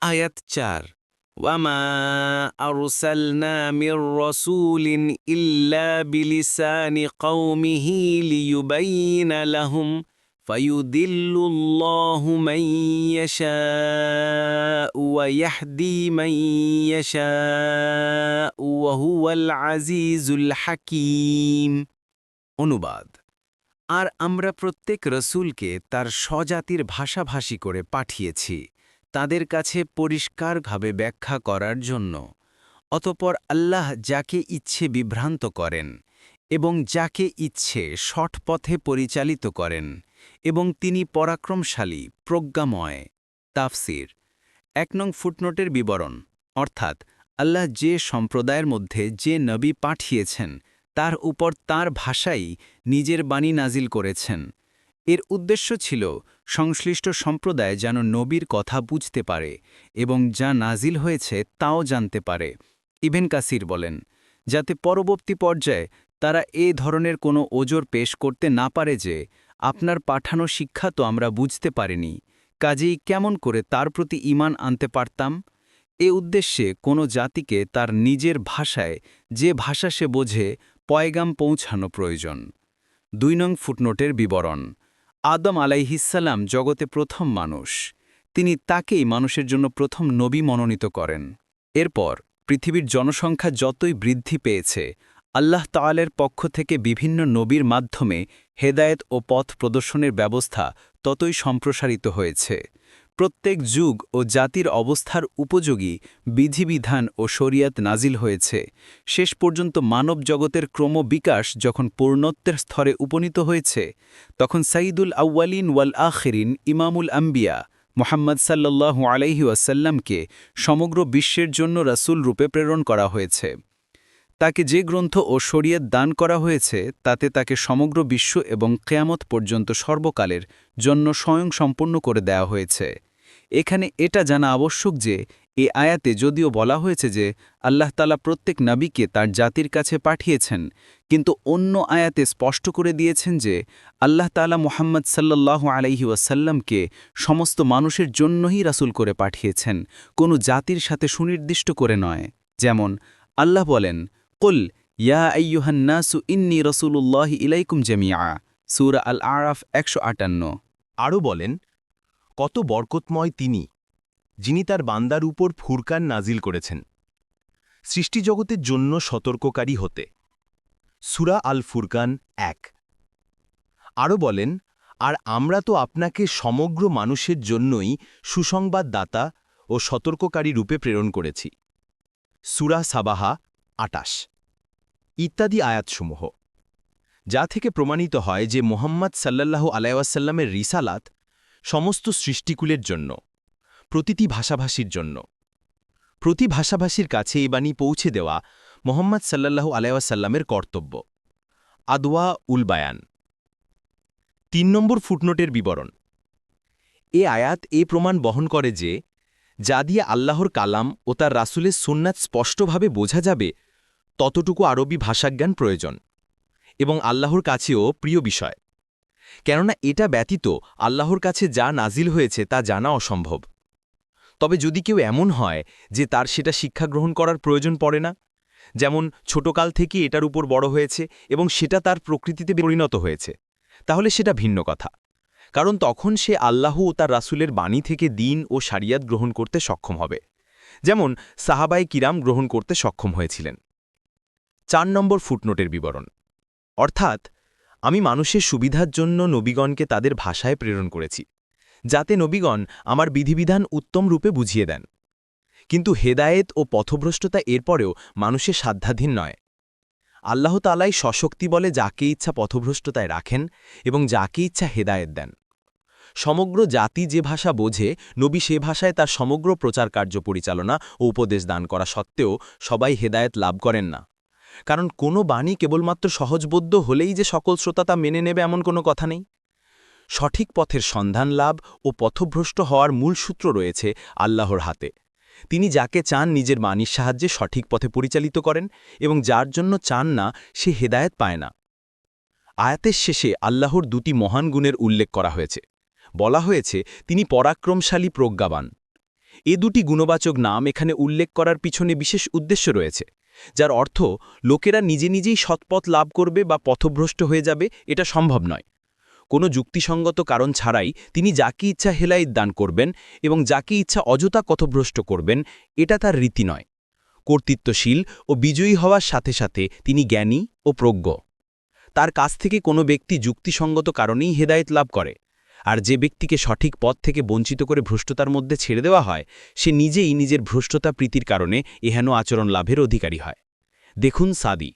আয়াত ৪ ওয়ামা আরসালনা মির রাসূলিন ইল্লা বিলিসানি কওমিহি লিয়ুবাইয়িনা লাহুম ফায়ুদিল্লুল্লাহু মান ইয়াশাউ ওয়া ইয়াহদি মান ইয়াশাউ ওয়া হুয়াল আজিজুল হাকীম। অনুবাদ: আর আমরা প্রত্যেক রসূলকে তার স্বজাতির ভাষাভাষী করে পাঠিয়েছি তাদের কাছে পরিষ্কারভাবে ব্যাখ্যা করার জন্য। অতঃপর আল্লাহ যাকে ইচ্ছে বিভ্রান্ত করেন এবং যাকে ইচ্ছে সৎ পথে পরিচালিত করেন, এবং তিনি পরাক্রমশালী, প্রজ্ঞাময়। তাফসির: ১ নং ফুটনোটের বিবরণ, অর্থাৎ আল্লাহ যে সম্প্রদায়ের মধ্যে যে নবী পাঠিয়েছেন তার উপর তার ভাষাই নিজের বাণী নাজিল করেছেন। এর উদ্দেশ্য ছিল সংশ্লিষ্ট সম্প্রদায় যেন নবীর কথা বুঝতে পারে এবং যা নাজিল হয়েছে তাও জানতে পারে। ইবনে কাসির বলেন, যাতে পরবর্তী পর্যায়ে তারা এ ধরনের কোনো ওজর পেশ করতে না পারে যে আপনার পাঠানো শিক্ষা তো আমরা বুঝতে পারিনি, কাজেই কেমন করে তার প্রতি ঈমান আনতে পারতাম। এ উদ্দেশ্যে কোনো জাতিকে তার নিজের ভাষায়, যে ভাষা সে বোঝে, পয়গাম পৌঁছানো প্রয়োজন। ২ নং ফুটনোটের বিবরণ, আদম আলাইহিসসালাম জগতে প্রথম মানুষ। তিনি তাকেই মানুষের জন্য প্রথম নবী মনোনীত করেন। এরপর পৃথিবীর জনসংখ্যা যতই বৃদ্ধি পেয়েছে, আল্লাহ তাআলার পক্ষ থেকে বিভিন্ন নবীর মাধ্যমে হেদায়েত ও পথ প্রদর্শনের ব্যবস্থা ততই সম্প্রসারিত হয়েছে। প্রত্যেক যুগ ও জাতির অবস্থার উপযোগী বিধিবিধান ও শরিয়াত নাজিল হয়েছে। শেষ পর্যন্ত মানব জগতের ক্রমবিকাশ যখন পূর্ণত্বের স্তরে উপনীত হয়েছে, তখন সাইদুল আউয়ালিন ওয়াল আখিরিন ইমামুল আম্বিয়া মুহাম্মদ সাল্লাল্লাহু আলাইহি ওয়াসাল্লামকে সমগ্র বিশ্বের জন্য রাসূল রূপে প্রেরণ করা হয়েছে। তাকে যে গ্রন্থ ও শরিয়ত দান করা হয়েছে তাতে তাকে সমগ্র বিশ্ব এবং কিয়ামত পর্যন্ত সর্বকালের জন্য স্বয়ংসম্পূর্ণ করে দেয়া হয়েছে। এখানে এটা জানা আবশ্যক যে এ আয়াতে যদিও বলা হয়েছে যে আল্লাহ তাআলা প্রত্যেক নবীকে তার জাতির কাছে পাঠিয়েছেন, কিন্তু অন্য আয়াতে স্পষ্ট করে দিয়েছেন যে আল্লাহ তাআলা মুহাম্মদ সাল্লাল্লাহু আলাইহি ওয়াসাল্লামকে সমস্ত মানুষের জন্যই রাসূল করে পাঠিয়েছেন, কোনো জাতির সাথে সুনির্দিষ্ট করে নয়। যেমন আল্লাহ বলেন, কুল ইয়া আইয়ুহান নাসু ইন্নী রাসূলুল্লাহি ইলাইকুম জামিআ, সূরা আল আরাফ ১৫৮। আরও বলেন, কত বরকতময় তিনি, যিনি তার বান্দার উপর ফুরকান নাজিল করেছেন, সৃষ্টিজগতের জন্য সতর্ককারী হতে। সূরা আল ফুরকান ১। আরও বলেন, আর আমরা তো আপনাকে সমগ্র মানুষের জন্যই সুসংবাদদাতা ও সতর্ককারী রূপে প্রেরণ করেছি। সূরা সাবাহা ২৮ ইত্যাদি আয়াতসমূহ, যা থেকে প্রমাণিত হয় যে মুহাম্মদ সাল্লাল্লাহু আলাইহি ওয়াসাল্লামের রিসালাত সমস্ত সৃষ্টিকুলের জন্য, প্রতিটি ভাষাভাষীর জন্য। প্রতি ভাষাভাষীর কাছে এই বাণী পৌঁছে দেওয়া মুহাম্মদ সাল্লাল্লাহু আলাইহি ওয়াসাল্লামের কর্তব্য। আদওয়া উল বায়ান। ৩ নম্বর ফুটনোটের বিবরণ, এ আয়াত এ প্রমাণ বহন করে যে যা দিয়ে আল্লাহর কালাম ও তার রাসূলের সুন্নাত স্পষ্টভাবে বোঝা যাবে ততটুকু আরবি ভাষাজ্ঞান প্রয়োজন, এবং আল্লাহর কাছেও প্রিয় বিষয়, কেননা এটা ব্যতীত আল্লাহর কাছে যা নাজিল হয়েছে তা জানা অসম্ভব। তবে যদি কেউ এমন হয় যে তার সেটা শিক্ষা গ্রহণ করার প্রয়োজন পড়ে না, যেমন ছোটকাল থেকে এটার উপর বড় হয়েছে এবং সেটা তার প্রকৃতিতে পরিণত হয়েছে, তাহলে সেটা ভিন্ন কথা, কারণ তখন সে আল্লাহ ও তার রাসূলের বাণী থেকে দ্বীন ও শরিয়াত গ্রহণ করতে সক্ষম হবে, যেমন সাহাবায়ে কিরাম গ্রহণ করতে সক্ষম হয়েছিলেন। ৪ নম্বর ফুটনোটের বিবরণ, অর্থাৎ আমি মানুষের সুবিধার জন্য নবীগণকে তাদের ভাষায় প্রেরণ করেছি, যাতে নবীগণ আমার বিধিবিধান উত্তম রূপে বুঝিয়ে দেন। কিন্তু হেদায়েত ও পথভ্রষ্টতা এরপরেও মানুষের সাধ্যাধীন নয়। আল্লাহ তাআলাই সশক্তি বলে যাকে ইচ্ছা পথভ্রষ্টতায় রাখেন এবং যাকে ইচ্ছা হেদায়েত দেন। সমগ্র জাতি যে ভাষা বোঝে, নবী সে ভাষায় তার সমগ্র প্রচার কার্য পরিচালনা ও উপদেশ দান করা সত্ত্বেও সবাই হেদায়েত লাভ করেন না, কারণ কোনো বাণী কেবলমাত্র সহজবোধ্য হলেই যে সকল শ্রোতা তা মেনে নেবে এমন কোনো কথা নেই। সঠিক পথের সন্ধান লাভ ও পথভ্রষ্ট হওয়ার মূল সূত্র রয়েছে আল্লাহর হাতে। তিনি যাকে চান নিজের বাণীর সাহায্যে সঠিক পথে পরিচালিত করেন, এবং যার জন্য চান না সে হেদায়েত পায় না। আয়াতের শেষে আল্লাহর দুটি মহান গুণের উল্লেখ করা হয়েছে। বলা হয়েছে তিনি পরাক্রমশালী, প্রজ্ঞাবান। এ দুটি গুণবাচক নাম এখানে উল্লেখ করার পিছনে বিশেষ উদ্দেশ্য রয়েছে, যার অর্থ লোকেরা নিজে নিজেই সৎপথ লাভ করবে বা পথভ্রষ্ট হয়ে যাবে এটা সম্ভব নয়। কোনো যুক্তিসঙ্গত কারণ ছাড়াই তিনি যাকে ইচ্ছা হেলায়েত দান করবেন এবং যাকে ইচ্ছা অযথা পথভ্রষ্ট করবেন, এটা তার রীতি নয়। কর্তৃত্বশীল ও বিজয়ী হওয়ার সাথে সাথে তিনি জ্ঞানী ও প্রজ্ঞ। তার কাছ থেকে কোনো ব্যক্তি যুক্তিসঙ্গত কারণেই হেদায়েত লাভ করে, আর যে ব্যক্তিকে সঠিক পথ থেকে বঞ্চিত করে ভ্রষ্টতার মধ্যে ছেড়ে দেওয়া হয়, সে নিজেই নিজের ভ্রষ্টতা প্রীতির কারণে এহেন আচরণ লাভের অধিকারী হয়। দেখুন সাদি।